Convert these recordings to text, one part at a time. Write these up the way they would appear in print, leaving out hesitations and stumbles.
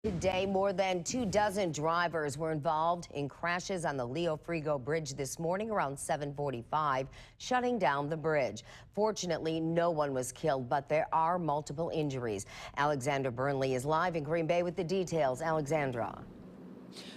Today, more than 24 drivers were involved in crashes on the Frigo Bridge this morning around 7:45, shutting down the bridge. Fortunately, no one was killed, but there are multiple injuries. Alexandra Burnley is live in Green Bay with the details. Alexandra.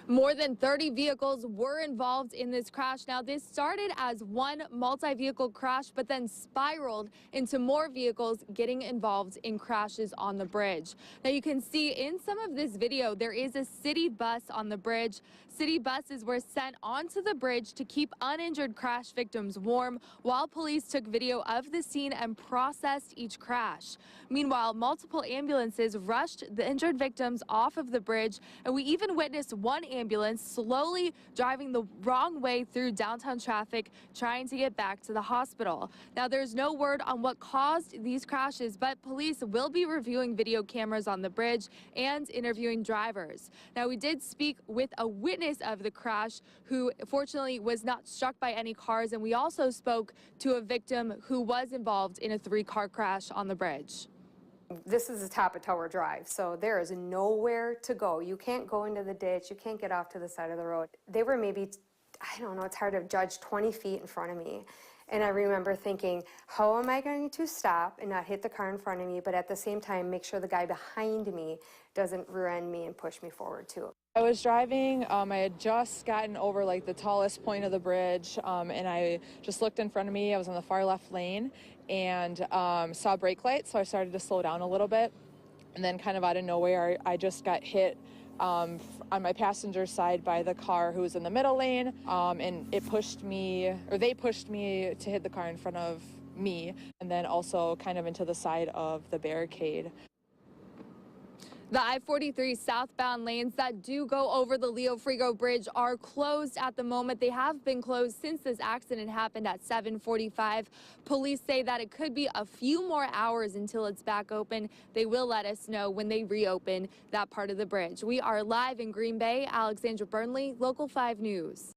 More than 30 vehicles were involved in this crash. Now, this started as one multi-vehicle crash, but then spiraled into more vehicles getting involved in crashes on the bridge. Now, you can see in some of this video, there is a city bus on the bridge. City buses were sent onto the bridge to keep uninjured crash victims warm while police took video of the scene and processed each crash. Meanwhile, multiple ambulances rushed the injured victims off of the bridge, and we even witnessed one ambulance slowly driving the wrong way through downtown traffic, trying to get back to the hospital. Now, there's no word on what caused these crashes, but police will be reviewing video cameras on the bridge and interviewing drivers. Now, we did speak with a witness of the crash who fortunately was not struck by any cars, and we also spoke to a victim who was involved in a 3-car crash on the bridge. This is the top of Tower Drive, so there is nowhere to go. You can't go into the ditch. You can't get off to the side of the road. They were maybe, I don't know, it's hard to judge, 20 feet in front of me. And I remember thinking, how am I going to stop and not hit the car in front of me, but at the same time make sure the guy behind me doesn't rear end me and push me forward too. I was driving, I had just gotten over like the tallest point of the bridge, and I just looked in front of me. I was in the far left lane and saw brake lights, so I started to slow down a little bit. And then kind of out of nowhere, I just got hit on my passenger side by the car who was in the middle lane, and it pushed me, or they pushed me to hit the car in front of me, and then also kind of into the side of the barricade. The I-43 southbound lanes that do go over the Frigo Bridge are closed at the moment. They have been closed since this accident happened at 7:45. Police say that it could be a few more hours until it's back open. They will let us know when they reopen that part of the bridge. We are live in Green Bay. Alexandra Burnley, Local 5 News.